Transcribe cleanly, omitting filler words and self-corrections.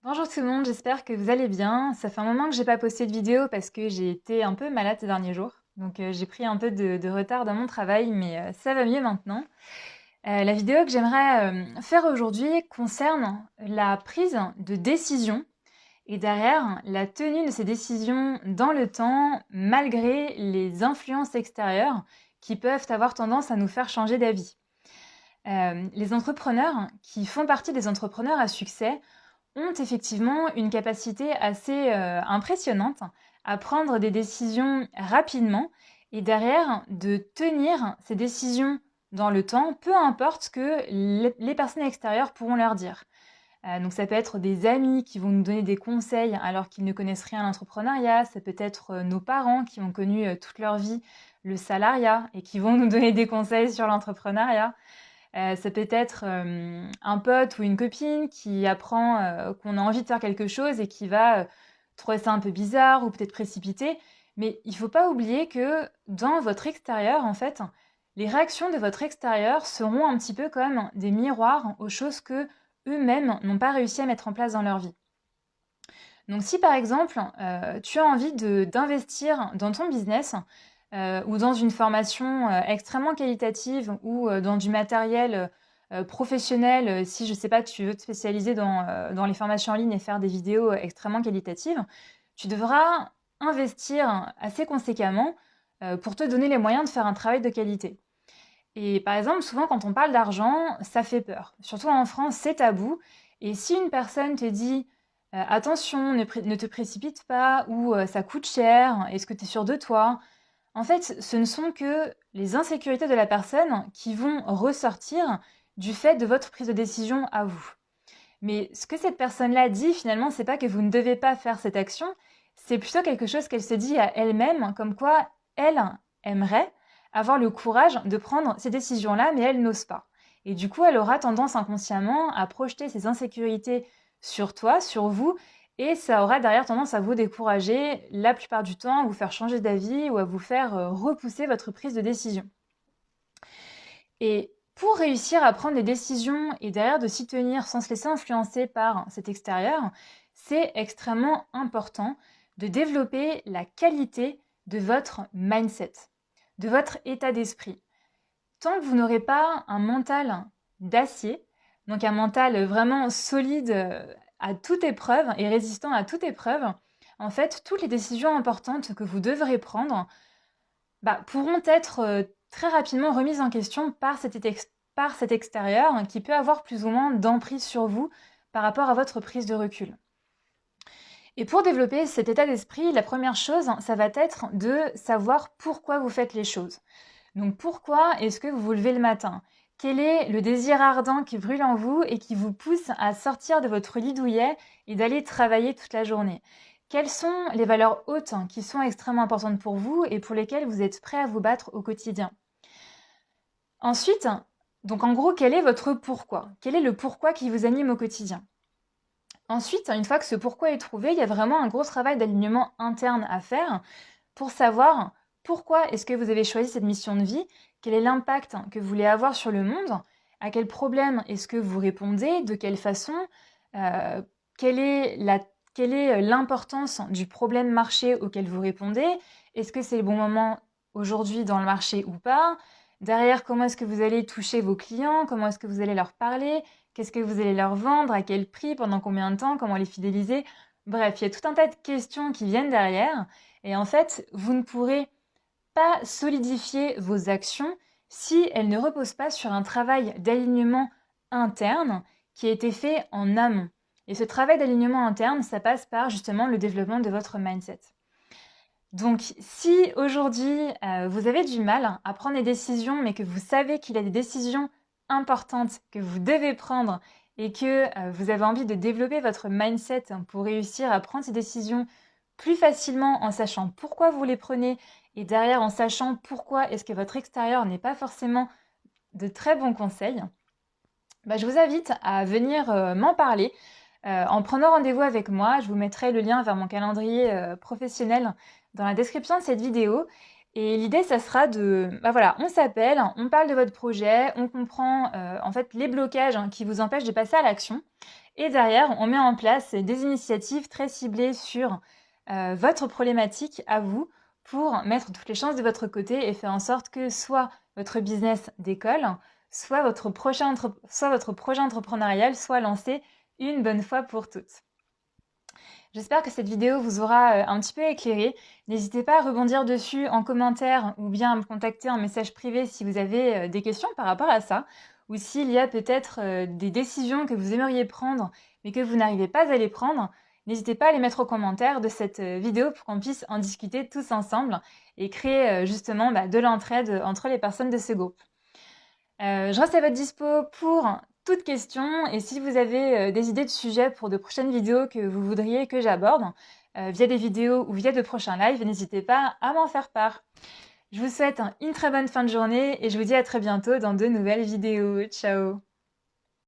Bonjour tout le monde, j'espère que vous allez bien. Ça fait un moment que j'ai pas posté de vidéo parce que j'ai été un peu malade ces derniers jours. Donc j'ai pris un peu de retard dans mon travail, mais ça va mieux maintenant. La vidéo que j'aimerais faire aujourd'hui concerne la prise de décision et derrière la tenue de ces décisions dans le temps malgré les influences extérieures qui peuvent avoir tendance à nous faire changer d'avis. Les entrepreneurs qui font partie des entrepreneurs à succès ont effectivement une capacité assez impressionnante à prendre des décisions rapidement et derrière de tenir ces décisions dans le temps, peu importe ce que les personnes extérieures pourront leur dire. Donc ça peut être des amis qui vont nous donner des conseils alors qu'ils ne connaissent rien à l'entrepreneuriat, ça peut être nos parents qui ont connu toute leur vie le salariat et qui vont nous donner des conseils sur l'entrepreneuriat. Ça peut être un pote ou une copine qui apprend qu'on a envie de faire quelque chose et qui va trouver ça un peu bizarre ou peut-être précipité. Mais il ne faut pas oublier que dans votre extérieur, en fait, les réactions de votre extérieur seront un petit peu comme des miroirs aux choses que eux-mêmes n'ont pas réussi à mettre en place dans leur vie. Donc si par exemple, tu as envie d'investir dans ton business, ou dans une formation, extrêmement qualitative ou, dans du matériel, professionnel, si je sais pas, tu veux te spécialiser dans les formations en ligne et faire des vidéos, extrêmement qualitatives, tu devras investir assez conséquemment, pour te donner les moyens de faire un travail de qualité. Et par exemple, souvent quand on parle d'argent, ça fait peur. Surtout en France, c'est tabou et si une personne te dit: «Attention, ne te précipite pas» ou, «Ça coûte cher, est-ce que tu es sûr de toi?» En fait, ce ne sont que les insécurités de la personne qui vont ressortir du fait de votre prise de décision à vous. Mais ce que cette personne-là dit, finalement, c'est pas que vous ne devez pas faire cette action, c'est plutôt quelque chose qu'elle se dit à elle-même, comme quoi elle aimerait avoir le courage de prendre ces décisions-là, mais elle n'ose pas. Et du coup, elle aura tendance inconsciemment à projeter ses insécurités sur toi, sur vous, et ça aura derrière tendance à vous décourager la plupart du temps, à vous faire changer d'avis ou à vous faire repousser votre prise de décision. Et pour réussir à prendre des décisions et derrière de s'y tenir sans se laisser influencer par cet extérieur, c'est extrêmement important de développer la qualité de votre mindset, de votre état d'esprit. Tant que vous n'aurez pas un mental d'acier, donc un mental vraiment solide à toute épreuve et résistant à toute épreuve, en fait, toutes les décisions importantes que vous devrez prendre pourront être très rapidement remises en question par cet extérieur qui peut avoir plus ou moins d'emprise sur vous par rapport à votre prise de recul. Et pour développer cet état d'esprit, la première chose, ça va être de savoir pourquoi vous faites les choses. Donc pourquoi est-ce que vous vous levez le matin? Quel est le désir ardent qui brûle en vous et qui vous pousse à sortir de votre lit douillet et d'aller travailler toute la journée? Quelles sont les valeurs hautes qui sont extrêmement importantes pour vous et pour lesquelles vous êtes prêt à vous battre au quotidien? Ensuite, donc en gros, quel est votre pourquoi? Quel est le pourquoi qui vous anime au quotidien? Ensuite, une fois que ce pourquoi est trouvé, il y a vraiment un gros travail d'alignement interne à faire pour savoir pourquoi est-ce que vous avez choisi cette mission de vie, quel est l'impact que vous voulez avoir sur le monde, à quel problème est-ce que vous répondez, de quelle façon, euh, quelle est l'importance du problème marché auquel vous répondez, est-ce que c'est le bon moment aujourd'hui dans le marché ou pas, derrière comment est-ce que vous allez toucher vos clients, comment est-ce que vous allez leur parler, qu'est-ce que vous allez leur vendre, à quel prix, pendant combien de temps, comment les fidéliser. Bref, il y a tout un tas de questions qui viennent derrière. Et en fait, vous ne pourrez pas solidifier vos actions si elles ne reposent pas sur un travail d'alignement interne qui a été fait en amont. Et ce travail d'alignement interne, ça passe par justement le développement de votre mindset. Donc, si aujourd'hui vous avez du mal à prendre des décisions, mais que vous savez qu'il y a des décisions importantes que vous devez prendre et que vous avez envie de développer votre mindset pour réussir à prendre ces décisions plus facilement en sachant pourquoi vous les prenez et derrière en sachant pourquoi est-ce que votre extérieur n'est pas forcément de très bons conseils, je vous invite à venir m'en parler en prenant rendez-vous avec moi. Je vous mettrai le lien vers mon calendrier professionnel dans la description de cette vidéo. Et l'idée, ça sera voilà, on s'appelle, on parle de votre projet, on comprend en fait les blocages qui vous empêchent de passer à l'action. Et derrière, on met en place des initiatives très ciblées sur votre problématique à vous pour mettre toutes les chances de votre côté et faire en sorte que soit votre business décolle, soit votre projet entrepreneurial soit lancé une bonne fois pour toutes. J'espère que cette vidéo vous aura un petit peu éclairé. N'hésitez pas à rebondir dessus en commentaire ou bien à me contacter en message privé si vous avez des questions par rapport à ça, ou s'il y a peut-être des décisions que vous aimeriez prendre mais que vous n'arrivez pas à les prendre. N'hésitez pas à les mettre aux commentaires de cette vidéo pour qu'on puisse en discuter tous ensemble et créer justement de l'entraide entre les personnes de ce groupe. Je reste à votre dispo pour toute question et si vous avez des idées de sujets pour de prochaines vidéos que vous voudriez que j'aborde via des vidéos ou via de prochains lives, n'hésitez pas à m'en faire part. Je vous souhaite une très bonne fin de journée et je vous dis à très bientôt dans de nouvelles vidéos. Ciao!